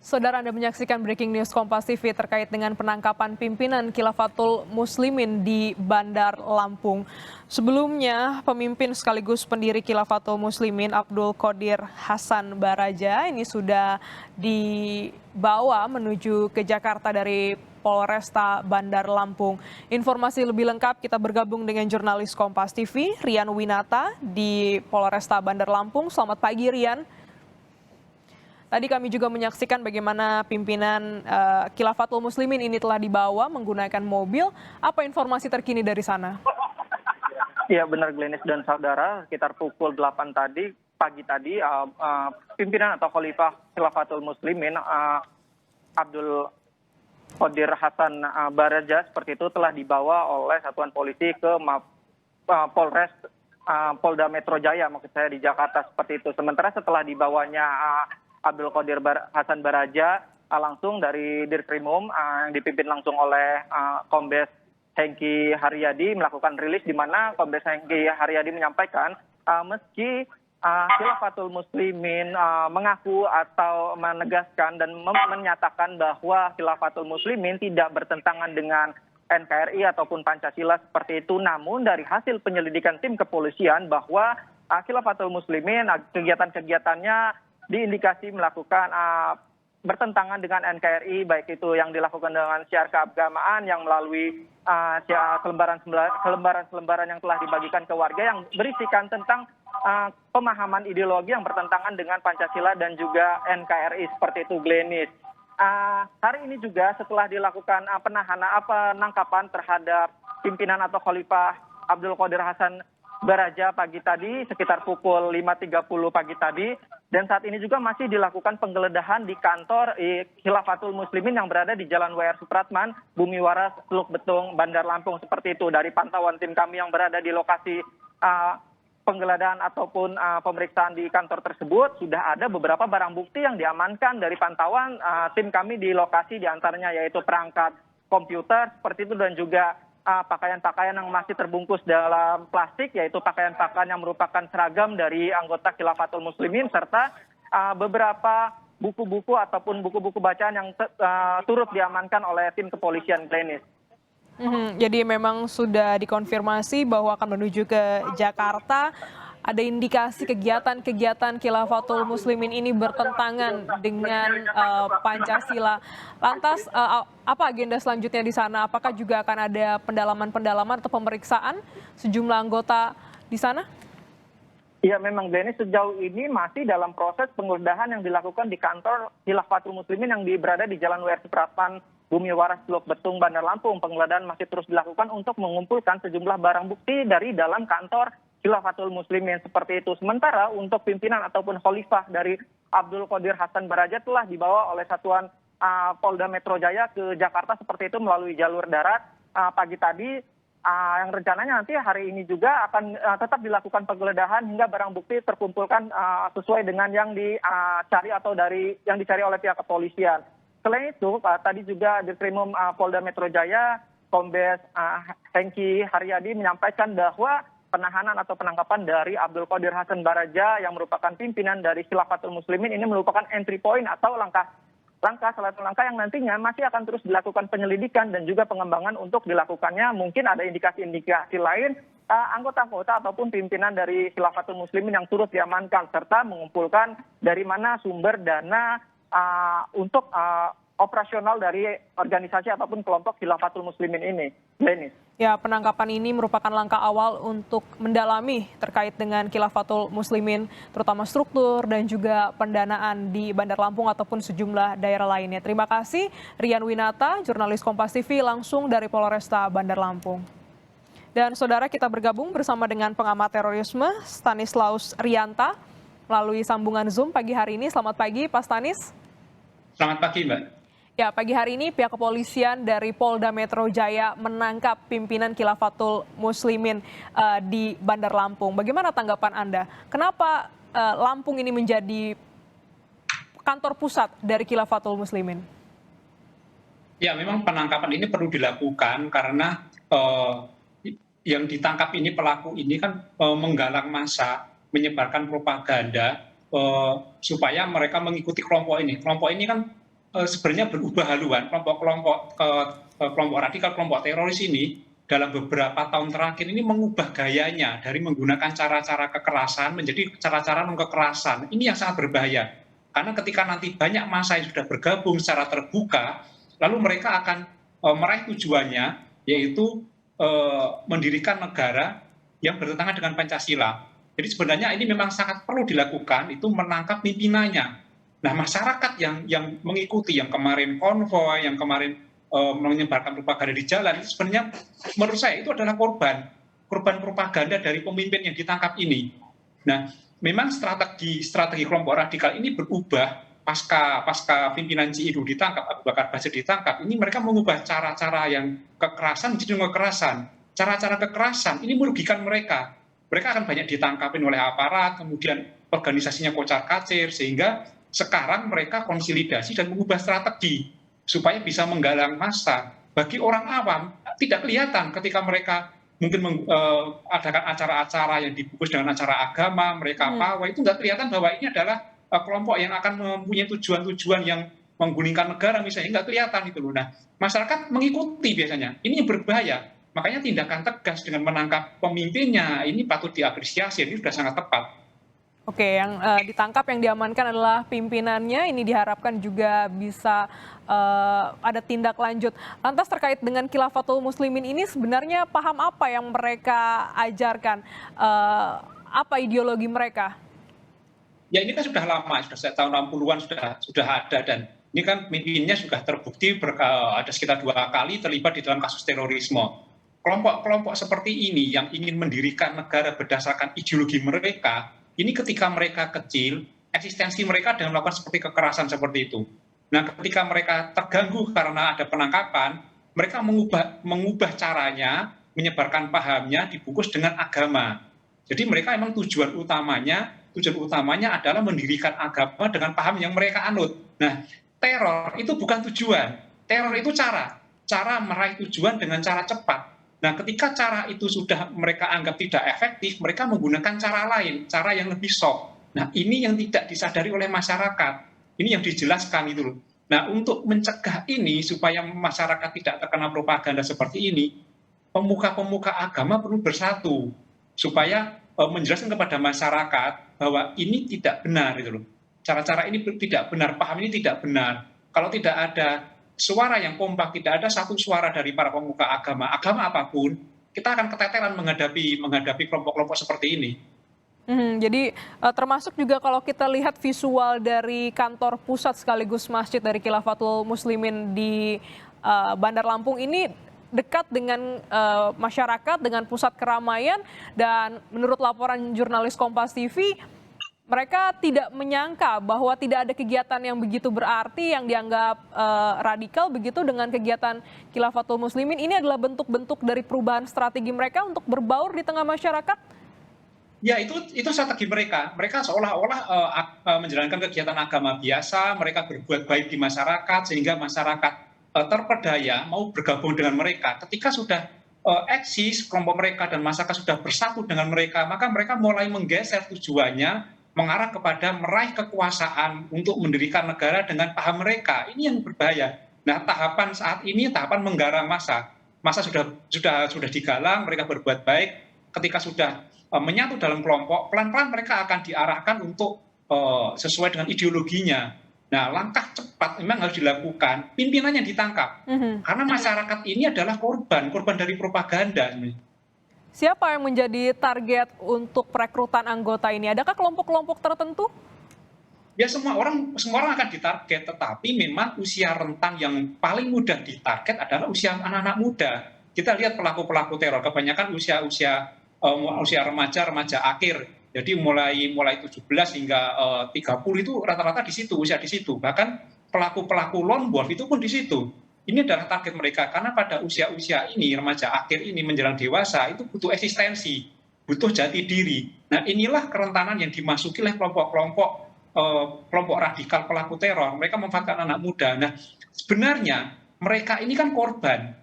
Saudara, Anda menyaksikan Breaking News Kompas TV terkait dengan penangkapan pimpinan Khilafatul Muslimin di Bandar Lampung. Sebelumnya, pemimpin sekaligus pendiri Khilafatul Muslimin Abdul Qodir Hasan Baraja ini sudah dibawa menuju ke Jakarta dari Polresta Bandar Lampung. Informasi lebih lengkap kita bergabung dengan jurnalis Kompas TV Rian Winata di Polresta Bandar Lampung. Selamat pagi, Rian. Tadi kami juga menyaksikan bagaimana pimpinan Khilafatul Muslimin ini telah dibawa menggunakan mobil. Apa informasi terkini dari sana? Ya, benar Glenis dan saudara, sekitar pukul 8 pagi tadi, pimpinan atau Khalifah Khilafatul Muslimin Abdul Qodir Hasan Baraja seperti itu telah dibawa oleh satuan polisi ke Polres Polda Metro Jaya, maksud saya di Jakarta seperti itu. Sementara setelah dibawanya Abdul Qodir Hasan Baraja langsung dari Dirkrimum yang dipimpin langsung oleh Kombes Hengki Haryadi melakukan rilis di mana Kombes Hengki Haryadi menyampaikan meski Khilafatul Muslimin mengaku atau menegaskan dan menyatakan bahwa Khilafatul Muslimin tidak bertentangan dengan NKRI ataupun Pancasila seperti itu, namun dari hasil penyelidikan tim kepolisian bahwa Khilafatul Muslimin kegiatan-kegiatannya diindikasi melakukan bertentangan dengan NKRI, baik itu yang dilakukan dengan syiar keagamaan yang melalui selembaran-selembaran yang telah dibagikan ke warga yang berisikan tentang pemahaman ideologi yang bertentangan dengan Pancasila dan juga NKRI seperti itu, Glenis. Hari ini juga setelah dilakukan penangkapan terhadap pimpinan atau Khalifah Abdul Qodir Hasan Baraja pagi tadi sekitar pukul 5.30 pagi tadi, dan saat ini juga masih dilakukan penggeledahan di kantor Khilafatul Muslimin yang berada di Jalan W.R. Supratman, Bumi Waras, Teluk Betung, Bandar Lampung seperti itu. Dari pantauan tim kami yang berada di lokasi penggeledahan ataupun pemeriksaan di kantor tersebut, sudah ada beberapa barang bukti yang diamankan dari pantauan tim kami di lokasi, diantaranya yaitu perangkat komputer seperti itu dan juga pakaian-pakaian yang masih terbungkus dalam plastik, yaitu pakaian-pakaian yang merupakan seragam dari anggota Khilafatul Muslimin, serta beberapa buku-buku ataupun buku-buku bacaan yang turut diamankan oleh tim kepolisian, Glenis. Jadi memang sudah dikonfirmasi bahwa akan menuju ke Jakarta. Ada indikasi kegiatan-kegiatan Khilafatul Muslimin ini bertentangan dengan Pancasila. Lantas apa agenda selanjutnya di sana? Apakah juga akan ada pendalaman-pendalaman atau pemeriksaan sejumlah anggota di sana? Ya, memang Denny, sejauh ini masih dalam proses penggeledahan yang dilakukan di kantor Khilafatul Muslimin yang berada di Jalan W.R. Supratman, Bumi Waras, Teluk Betung, Bandar Lampung. Penggeledahan masih terus dilakukan untuk mengumpulkan sejumlah barang bukti dari dalam kantor Khilafatul Muslimin seperti itu. Sementara untuk pimpinan ataupun khalifah dari Abdul Qodir Hasan Baraja telah dibawa oleh satuan Polda Metro Jaya ke Jakarta seperti itu melalui jalur darat pagi tadi. Yang rencananya nanti hari ini juga akan tetap dilakukan penggeledahan hingga barang bukti terkumpulkan sesuai dengan yang dicari atau yang dicari oleh pihak kepolisian. Selain itu, tadi juga Dirkrimum Polda Metro Jaya, Kombes Hengki Haryadi menyampaikan bahwa penahanan atau penangkapan dari Abdul Qodir Hasan Baraja yang merupakan pimpinan dari Khilafatul Muslimin ini merupakan entry point atau salah satu langkah yang nantinya masih akan terus dilakukan penyelidikan dan juga pengembangan untuk dilakukannya. Mungkin ada indikasi-indikasi lain anggota-anggota ataupun pimpinan dari Khilafatul Muslimin yang turut diamankan serta mengumpulkan dari mana sumber dana untuk operasional dari organisasi ataupun kelompok Khilafatul Muslimin ini. Lenis. Ya, penangkapan ini merupakan langkah awal untuk mendalami terkait dengan Khilafatul Muslimin, terutama struktur dan juga pendanaan di Bandar Lampung ataupun sejumlah daerah lainnya. Terima kasih Rian Winata, jurnalis Kompas TV langsung dari Polresta Bandar Lampung. Dan saudara, kita bergabung bersama dengan pengamat terorisme Stanislaus Rianta melalui sambungan Zoom pagi hari ini. Selamat pagi, Pak Stanis. Selamat pagi, Mbak. Ya, pagi hari ini pihak kepolisian dari Polda Metro Jaya menangkap pimpinan Khilafatul Muslimin di Bandar Lampung. Bagaimana tanggapan Anda? Kenapa Lampung ini menjadi kantor pusat dari Khilafatul Muslimin? Ya, memang penangkapan ini perlu dilakukan karena yang ditangkap ini pelaku ini kan menggalang massa, menyebarkan propaganda supaya mereka mengikuti kelompok ini. Kelompok ini kan sebenarnya berubah haluan kelompok radikal, kelompok teroris ini dalam beberapa tahun terakhir ini mengubah gayanya dari menggunakan cara-cara kekerasan menjadi cara-cara non kekerasan. Ini yang sangat berbahaya. Karena ketika nanti banyak massa yang sudah bergabung secara terbuka, lalu mereka akan meraih tujuannya, yaitu mendirikan negara yang bertentangan dengan Pancasila. Jadi sebenarnya ini memang sangat perlu dilakukan, itu menangkap pimpinannya. Nah, masyarakat yang mengikuti, yang kemarin konvoy, yang kemarin menyebarkan propaganda di jalan, itu sebenarnya menurut saya itu adalah korban propaganda dari pemimpin yang ditangkap ini. Nah, memang strategi kelompok radikal ini berubah pasca pimpinan CIDU ditangkap, Abu Bakar Basir ditangkap. Ini mereka mengubah cara-cara yang kekerasan menjadi kekerasan. Cara-cara kekerasan ini merugikan mereka. Mereka akan banyak ditangkapin oleh aparat, kemudian organisasinya kocar-kacir, sehingga sekarang mereka konsolidasi dan mengubah strategi supaya bisa menggalang massa. Bagi orang awam tidak kelihatan ketika mereka mungkin mengadakan acara-acara yang dibungkus dengan acara agama, mereka pawai, itu nggak kelihatan bahwa ini adalah kelompok yang akan mempunyai tujuan-tujuan yang menggulingkan negara misalnya, nggak kelihatan itu loh. Nah, masyarakat mengikuti biasanya. Ini yang berbahaya. Makanya tindakan tegas dengan menangkap pemimpinnya ini patut diapresiasi, ini sudah sangat tepat. Oke, yang ditangkap, yang diamankan adalah pimpinannya. Ini diharapkan juga bisa ada tindak lanjut. Lantas terkait dengan Khilafatul Muslimin ini sebenarnya paham apa yang mereka ajarkan? Apa ideologi mereka? Ya ini kan sudah lama, sudah sejak tahun 60-an sudah ada, dan ini kan pimpinannya sudah terbukti ada sekitar 2 kali terlibat di dalam kasus terorisme. Kelompok-kelompok seperti ini yang ingin mendirikan negara berdasarkan ideologi mereka, ini ketika mereka kecil, eksistensi mereka dengan melakukan seperti kekerasan seperti itu. Nah, ketika mereka terganggu karena ada penangkapan, mereka mengubah caranya, menyebarkan pahamnya dibungkus dengan agama. Jadi mereka memang tujuan utamanya adalah mendirikan agama dengan paham yang mereka anut. Nah, teror itu bukan tujuan, teror itu cara meraih tujuan dengan cara cepat. Nah, ketika cara itu sudah mereka anggap tidak efektif, mereka menggunakan cara lain, cara yang lebih soft. Nah, ini yang tidak disadari oleh masyarakat. Ini yang dijelaskan itu loh. Nah, untuk mencegah ini supaya masyarakat tidak terkena propaganda seperti ini, pemuka-pemuka agama perlu bersatu supaya menjelaskan kepada masyarakat bahwa ini tidak benar itu loh. Cara-cara ini tidak benar, paham ini tidak benar. Kalau tidak ada suara yang kompak, tidak ada satu suara dari para pemuka agama apapun, kita akan keteteran menghadapi kelompok-kelompok seperti ini. Jadi termasuk juga kalau kita lihat visual dari kantor pusat sekaligus masjid dari Khilafatul Muslimin di Bandar Lampung ini dekat dengan masyarakat, dengan pusat keramaian, dan menurut laporan jurnalis Kompas TV, mereka tidak menyangka bahwa tidak ada kegiatan yang begitu berarti yang dianggap radikal begitu dengan kegiatan Khilafatul Muslimin. Ini adalah bentuk-bentuk dari perubahan strategi mereka untuk berbaur di tengah masyarakat. Ya, itu strategi mereka. Mereka seolah-olah menjalankan kegiatan agama biasa, mereka berbuat baik di masyarakat sehingga masyarakat terpedaya mau bergabung dengan mereka. Ketika sudah eksis kelompok mereka dan masyarakat sudah bersatu dengan mereka, maka mereka mulai menggeser tujuannya mengarah kepada meraih kekuasaan untuk mendirikan negara dengan paham mereka. Ini yang berbahaya. Nah, tahapan saat ini tahapan menggalang massa. Massa sudah digalang, mereka berbuat baik. Ketika sudah menyatu dalam kelompok, pelan-pelan mereka akan diarahkan untuk sesuai dengan ideologinya. Nah, langkah cepat memang harus dilakukan. Pimpinannya ditangkap. Karena masyarakat ini adalah korban dari propaganda. Siapa yang menjadi target untuk perekrutan anggota ini? Adakah kelompok-kelompok tertentu? Ya, semua orang akan ditarget, tetapi memang usia rentang yang paling mudah ditarget adalah usia anak-anak muda. Kita lihat pelaku-pelaku teror kebanyakan usia remaja akhir. Jadi mulai 17 hingga 30 itu rata-rata di situ, usia di situ. Bahkan pelaku-pelaku lone wolf itu pun di situ. Ini adalah target mereka, karena pada usia-usia ini, remaja akhir ini menjelang dewasa, itu butuh eksistensi, butuh jati diri. Nah, inilah kerentanan yang dimasuki oleh kelompok radikal pelaku teror. Mereka memanfaatkan anak muda. Nah, sebenarnya mereka ini kan korban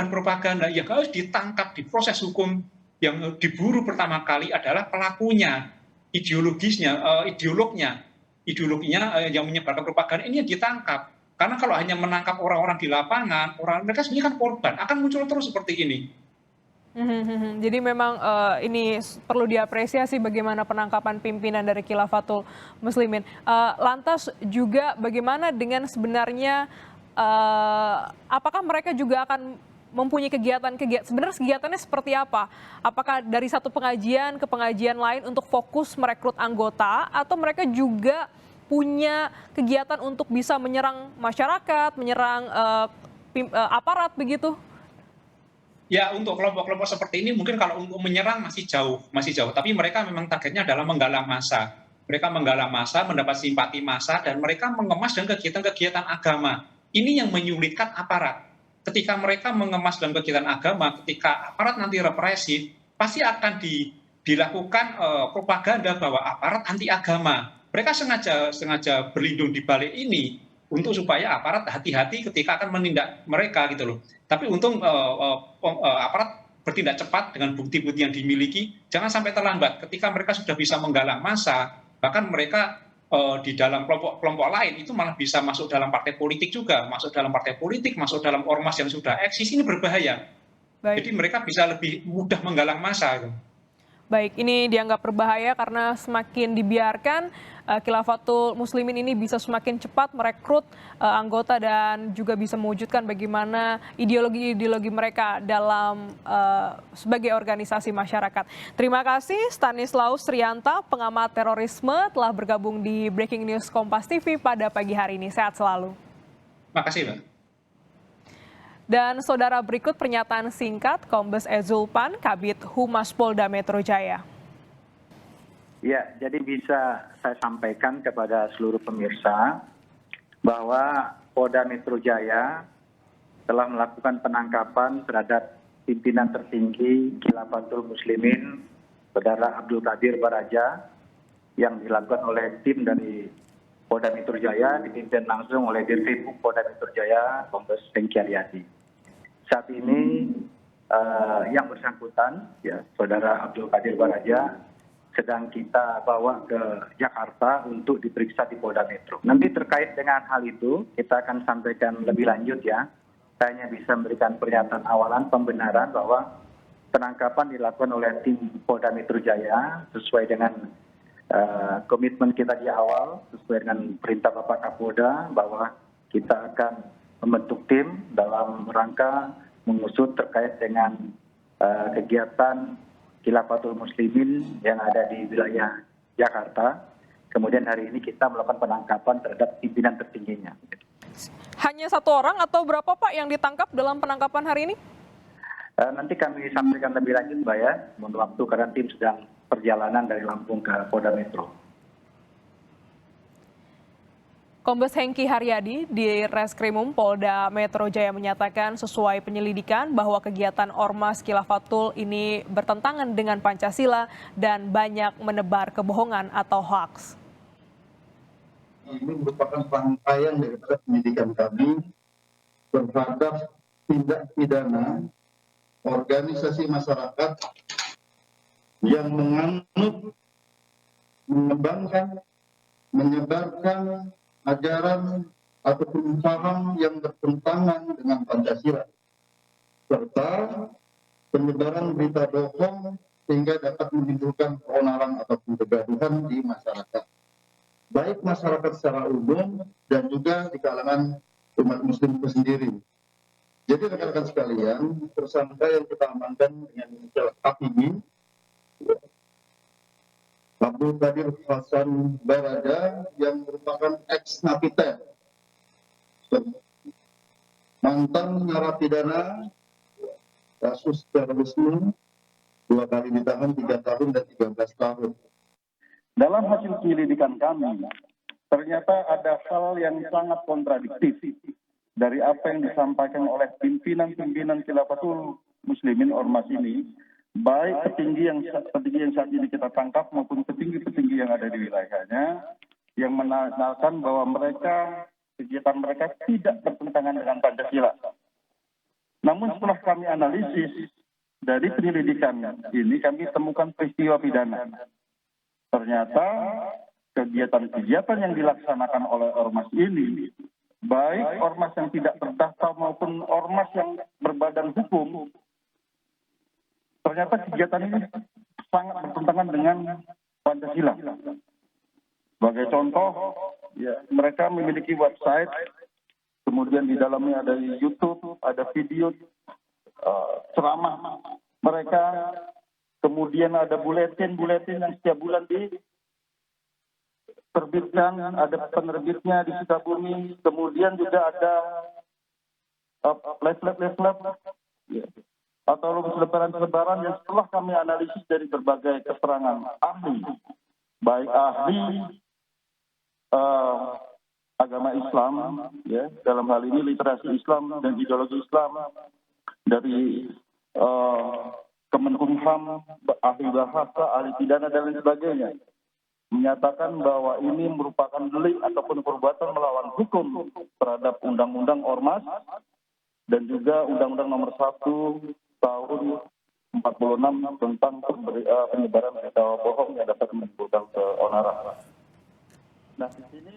propaganda yang harus ditangkap, di proses hukum. Yang diburu pertama kali adalah pelakunya, ideolognya yang menyebarkan propaganda ini yang ditangkap. Karena kalau hanya menangkap orang-orang di lapangan, mereka sebenarnya kan korban, akan muncul terus seperti ini. Jadi memang ini perlu diapresiasi bagaimana penangkapan pimpinan dari Khilafatul Muslimin. Lantas juga bagaimana dengan sebenarnya apakah mereka juga akan mempunyai kegiatan-kegiatan, sebenarnya kegiatannya seperti apa? Apakah dari satu pengajian ke pengajian lain untuk fokus merekrut anggota, atau mereka juga punya kegiatan untuk bisa menyerang masyarakat, menyerang aparat begitu? Ya, untuk kelompok-kelompok seperti ini mungkin kalau untuk menyerang masih jauh. Tapi mereka memang targetnya adalah menggalang massa. Mereka menggalang massa, mendapat simpati massa, dan mereka mengemas dengan kegiatan-kegiatan agama. Ini yang menyulitkan aparat. Ketika mereka mengemas dalam kegiatan agama, ketika aparat nanti represif, pasti akan dilakukan propaganda bahwa aparat anti agama. Mereka sengaja berlindung di balik ini untuk supaya aparat hati-hati ketika akan menindak mereka gitu loh. Tapi untung aparat bertindak cepat dengan bukti-bukti yang dimiliki, jangan sampai terlambat. Ketika mereka sudah bisa menggalang massa, bahkan mereka di dalam kelompok lain itu malah bisa masuk dalam partai politik juga, masuk dalam partai politik, masuk dalam ormas yang sudah eksis, ini berbahaya. Baik. Jadi mereka bisa lebih mudah menggalang massa. Baik, ini dianggap berbahaya karena semakin dibiarkan Khilafatul Muslimin ini bisa semakin cepat merekrut anggota dan juga bisa mewujudkan bagaimana ideologi-ideologi mereka dalam sebagai organisasi masyarakat. Terima kasih Stanislaus Rianta, pengamat terorisme, telah bergabung di Breaking News Kompas TV pada pagi hari ini. Sehat selalu. Makasih, Mbak. Dan saudara, berikut pernyataan singkat Kombes Ezulpan, Kabid Humas Polda Metro Jaya. Ya, jadi bisa saya sampaikan kepada seluruh pemirsa bahwa Polda Metro Jaya telah melakukan penangkapan terhadap pimpinan tertinggi Khilafatul Muslimin, Saudara Abdul Qadir Baraja, yang dilakukan oleh tim dari Polda Metro Jaya, dipimpin langsung oleh Dirkrim Polda Metro Jaya, Kombes Hengki Haryadi. Saat ini yang bersangkutan, ya, Saudara Abdul Qadir Baraja, sedang kita bawa ke Jakarta untuk diperiksa di Polda Metro. Nanti terkait dengan hal itu, kita akan sampaikan lebih lanjut ya. Saya hanya bisa memberikan pernyataan awalan pembenaran bahwa penangkapan dilakukan oleh tim Polda Metro Jaya sesuai dengan komitmen kita di awal, sesuai dengan perintah Bapak Kapolda bahwa kita akan membentuk tim dalam rangka mengusut terkait dengan kegiatan Khilafatul Muslimin yang ada di wilayah Jakarta. Kemudian hari ini kita melakukan penangkapan terhadap pimpinan tertingginya. Hanya satu orang atau berapa Pak yang ditangkap dalam penangkapan hari ini? Nanti kami sampaikan lebih lanjut Mbak ya, mohon waktu karena tim sedang perjalanan dari Lampung ke Polda Metro. Kombes Hengki Haryadi di Reskrimum Polda Metro Jaya menyatakan sesuai penyelidikan bahwa kegiatan Ormas Khilafatul ini bertentangan dengan Pancasila dan banyak menebar kebohongan atau hoaks. Ini merupakan rangkaian daripada penyidikan kami terhadap tindak pidana organisasi masyarakat yang menganut, mengembangkan, menyebarkan ajaran ataupun paham yang bertentangan dengan Pancasila, serta penyebaran berita bohong sehingga dapat menimbulkan keonaran ataupun kegaduhan di masyarakat, baik masyarakat secara umum dan juga di kalangan umat Muslim itu sendiri. Jadi rekan-rekan sekalian, tersangka yang kita amankan dengan inisial APG, Abdul Qadir Hasan Baraja, yang merupakan ex-napiter, mantan narapidana kasus terorisme, 2 kali ditahan 3 tahun dan 13 tahun. Dalam hasil penyelidikan kami, ternyata ada hal yang sangat kontradiktif dari apa yang disampaikan oleh pimpinan-pimpinan Khilafatul Muslimin Ormas ini, baik petinggi yang saat ini kita tangkap maupun petinggi-petinggi yang ada di wilayahnya, yang menandakan bahwa kegiatan mereka tidak bertentangan dengan Pancasila. Namun setelah kami analisis dari penyelidikan ini, kami temukan peristiwa pidana. Ternyata kegiatan-kegiatan yang dilaksanakan oleh ormas ini baik ormas yang tidak terdaftar maupun ormas yang berbadan hukum, ternyata kegiatan ini sangat bertentangan dengan Pancasila. Sebagai contoh, ya, mereka memiliki website, kemudian di dalamnya ada YouTube, ada video ceramah mereka, kemudian ada buletin yang setiap bulan diterbitkan, ada penerbitnya di Sukabumi, kemudian juga ada leaflet ya, atau selebaran yang setelah kami analisis dari berbagai keterangan ahli, baik ahli agama Islam, ya, dalam hal ini literasi Islam dan ideologi Islam, dari Kemenkumham, ahli bahasa, ahli pidana dan lain sebagainya, menyatakan bahwa ini merupakan delik ataupun perbuatan melawan hukum terhadap Undang-Undang Ormas dan juga Undang-Undang Nomor 1 tahun 46 tentang penyebaran berita bohong yang dapat menimbulkan keonaran. Nah, di sini